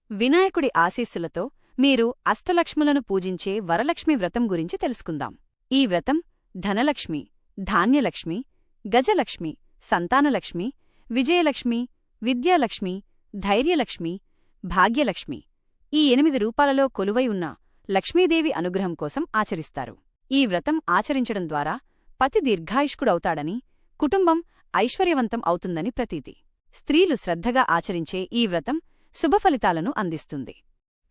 వినాయకుడి ఆశీస్సులతో మీరు అష్టలక్ష్ములను పూజించే వరలక్ష్మి వ్రతం గురించి తెలుసుకుందాం. ఈ వ్రతం ధనలక్ష్మి, ధాన్యలక్ష్మి, గజలక్ష్మి, సంతానలక్ష్మి, విజయలక్ష్మి, విద్యాలక్ష్మి, ధైర్యలక్ష్మి, భాగ్యలక్ష్మి ఈ 8 రూపాలలో కొలువై ఉన్న లక్ష్మీదేవి అనుగ్రహం కోసం ఆచరిస్తారు. ఈ వ్రతం ఆచరించడం ద్వారా పతి దీర్ఘాయుష్కుడవుతాడని, కుటుంబం ఐశ్వర్యవంతం అవుతుందని ప్రతీతి. స్త్రీలు శ్రద్ధగా ఆచరించే ఈ వ్రతం శుభఫలితాలను అందిస్తుంది.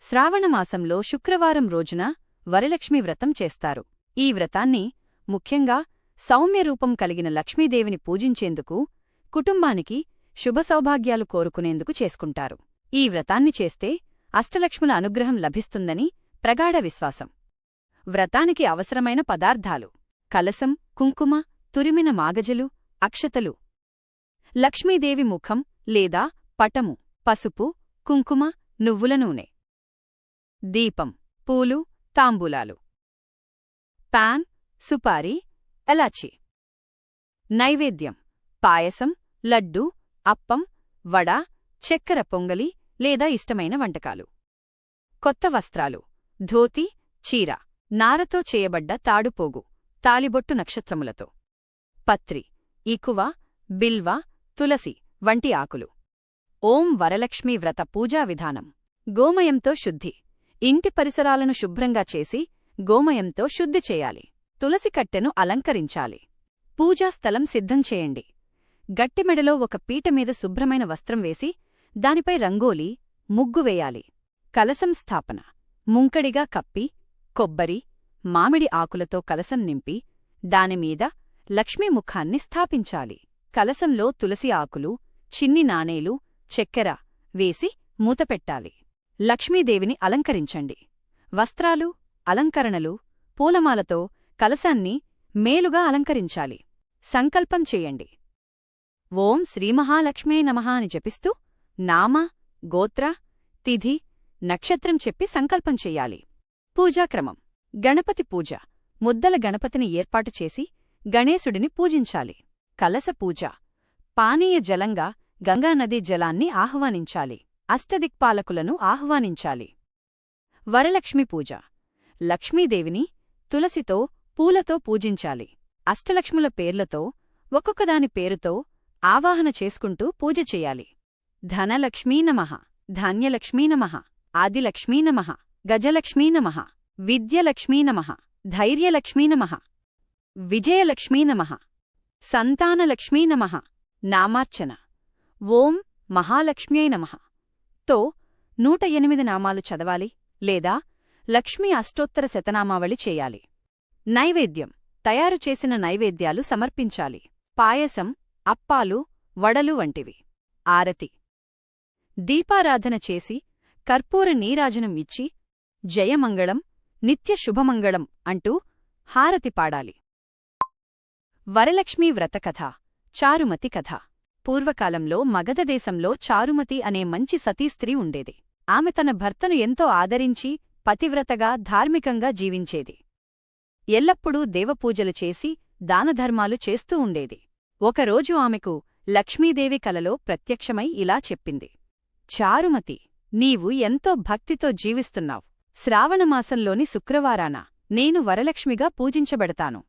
శ్రావణమాసంలో శుక్రవారం రోజున వరలక్ష్మి వ్రతం చేస్తారు. ఈ వ్రతాన్ని ముఖ్యంగా సౌమ్యరూపం కలిగిన లక్ష్మీదేవిని పూజించేందుకు, కుటుంబానికి శుభసౌభాగ్యాలు కోరుకునేందుకు చేసుకుంటారు. ఈ వ్రతాన్ని చేస్తే అష్టలక్ష్ముల అనుగ్రహం లభిస్తుందని ప్రగాఢ విశ్వాసం. వ్రతానికి అవసరమైన పదార్థాలు: కలసం, కుంకుమ, తురిమిన మాగజలు, అక్షతలు, లక్ష్మీదేవి ముఖం లేదా పటము, పసుపు, కుంకుమ, నువ్వుల నూనె, దీపం, పూలు, తాంబూలాలు, పాన్, సుపారీ, ఎలాచి. నైవేద్యం: పాయసం, లడ్డు, అప్పం, వడ, చక్కెర పొంగలి లేదా ఇష్టమైన వంటకాలు. కొత్త వస్త్రాలు: ధోతి, చీర, నారతో చేయబడ్డ తాడుపోగు, తాలిబొట్టు నక్షత్రములతో. పత్రి, ఈకువ, బిల్వ, తులసి వంటి ఆకులు. ఓం వరలక్ష్మీ వ్రత పూజా విధానం: గోమయంతో శుద్ధి. ఇంటి పరిసరాలను శుభ్రంగా చేసి గోమయంతో శుద్ధి చేయాలి. తులసి కట్టెను అలంకరించాలి. పూజాస్థలం సిద్ధం చేయండి. గట్టిమెడలో ఒక పీటమీద శుభ్రమైన వస్త్రం వేసి దానిపై రంగోలీ, ముగ్గు వేయాలి. కలసం స్థాపన: ముంకడిగా కప్పి, కొబ్బరి, మామిడి ఆకులతో కలసం నింపి దానిమీద లక్ష్మీ ముఖాన్ని స్థాపించాలి. కలసంలో తులసి ఆకులు, చిన్ని నాణేలు, చక్కెర వేసి మూతపెట్టాలి. లక్ష్మీదేవిని అలంకరించండి. వస్త్రాలు, అలంకరణలు, పూలమాలతో కలశాన్ని మేలుగా అలంకరించాలి. సంకల్పం చేయండి. ఓం శ్రీమహాలక్ష్మే నమః అని జపిస్తూ నామ, గోత్ర, తిథి, నక్షత్రం చెప్పి సంకల్పం చెయ్యాలి. పూజాక్రమం: గణపతి పూజ: ముద్దల గణపతిని ఏర్పాటు చేసి గణేశుడిని పూజించాలి. కలస పూజ: పానీయ జలంగా గంగానదీ జలాన్ని ఆహ్వానించాలి. అష్టదిక్పాలకులను ఆహ్వానించాలి. వరలక్ష్మి పూజ: లక్ష్మీదేవిని తులసితో, పూలతో పూజించాలి. అష్టలక్ష్ముల పేర్లతో, ఒక్కొక్కదాని పేరుతో ఆవాహన చేసుకుంటూ పూజ చెయ్యాలి. ధనలక్ష్మీ నమః, ధాన్యలక్ష్మీ నమః, ఆదిలక్ష్మీ నమః, గజలక్ష్మీ నమః, విద్యలక్ష్మీ నమః, ధైర్యలక్ష్మీ నమః, విజయలక్ష్మీ నమః, సంతానలక్ష్మీ నమః. నామార్చన: ఓం మహాలక్ష్మ్యై నమః తో 108 నామాలు చదవాలి లేదా లక్ష్మీ అష్టోత్తర శతనామావళి చేయాలి. నైవేద్యం: తయారు చేసిన నైవేద్యాలు సమర్పించాలి. పాయసం, అప్పాలు, వడలు వంటివి. ఆరతి: దీపారాధన చేసి కర్పూర నీరాజనం ఇచ్చి జయమంగళం, నిత్య శుభమంగళం అంటూ హారతి పాడాలి. వరలక్ష్మీ వ్రతకథ: చారుమతి కథ. పూర్వకాలంలో మగధదేశంలో చారుమతి అనే మంచి సతీస్త్రీ ఉండేది. ఆమె తన భర్తను ఎంతో ఆదరించి పతివ్రతగా, ధార్మికంగా జీవించేది. ఎల్లప్పుడూ దేవపూజలు చేసి దానధర్మాలు చేస్తూ ఉండేది. ఒకరోజు ఆమెకు లక్ష్మీదేవి కలలో ప్రత్యక్షమై ఇలా చెప్పింది: చారుమతి, నీవు ఎంతో భక్తితో జీవిస్తున్నావ్. శ్రావణమాసంలోని శుక్రవారాన నేను వరలక్ష్మిగా పూజించబడతాను.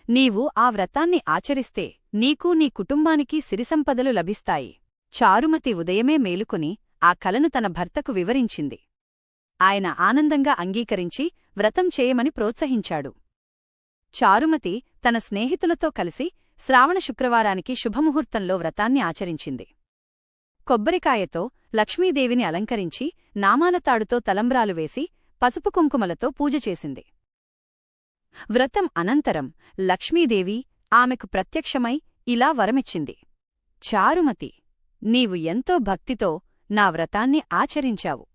నీవు ఆ వ్రతాన్ని ఆచరిస్తే నీకూ నీ కుటుంబానికి సిరిసంపదలు లభిస్తాయి. చారుమతి ఉదయమే మేలుకొని ఆ కలను తన భర్తకు వివరించింది. ఆయన ఆనందంగా అంగీకరించి వ్రతం చేయమని ప్రోత్సహించాడు. చారుమతి తన స్నేహితులతో కలిసి శ్రావణ శుక్రవారానికి శుభముహూర్తంలో వ్రతాన్ని ఆచరించింది. కొబ్బరికాయతో లక్ష్మీదేవిని అలంకరించి నామాలతాడుతో తలంబ్రాలు వేసి పసుపు కుంకుమలతో పూజ చేసింది. వ్రతం అనంతరం లక్ష్మీదేవి ఆమెకు ప్రత్యక్షమై ఇలా వరమిచ్చింది: చారుమతి, నీవు ఎంతో భక్తితో నా వ్రతాన్ని ఆచరించావు.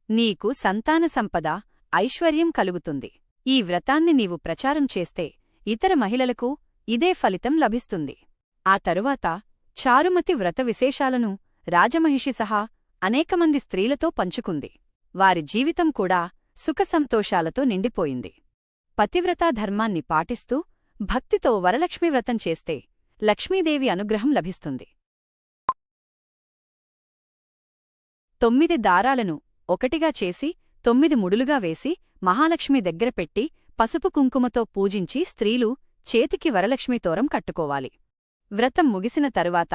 నీకు సంతాన సంపద, ఐశ్వర్యం కలుగుతుంది. ఈ వ్రతాన్ని నీవు ప్రచారం చేస్తే ఇతర మహిళలకు ఇదే ఫలితం లభిస్తుంది. ఆ తరువాత చారుమతి వ్రత విశేషాలను రాజమహిషి సహా అనేకమంది స్త్రీలతో పంచుకుంది. వారి జీవితం కూడా సుఖసంతోషాలతో నిండిపోయింది. పతివ్రతా ధర్మాన్ని పాటిస్తూ భక్తితో వరలక్ష్మి వ్రతం చేస్తే లక్ష్మీదేవి అనుగ్రహం లభిస్తుంది. 9 దారాలను ఒకటిగా చేసి 9 ముడులుగా వేసి మహాలక్ష్మి దగ్గర పెట్టి పసుపు కుంకుమతో పూజించి స్త్రీలు చేతికి వరలక్ష్మి తోరం కట్టుకోవాలి. వ్రతం ముగిసిన తరువాత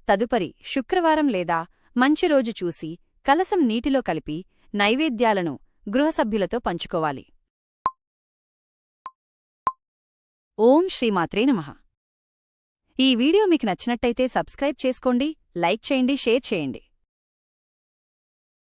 తదుపరి శుక్రవారం లేదా మంచి రోజు చూసి కలసం నీటిలో కలిపి నైవేద్యాలను గృహసభ్యులతో పంచుకోవాలి. ఓం శ్రీమాత్రే నమః. ఈ వీడియో మీకు నచ్చినట్టయితే సబ్స్క్రైబ్ చేసుకోండి, లైక్ చేయండి, షేర్ చేయండి.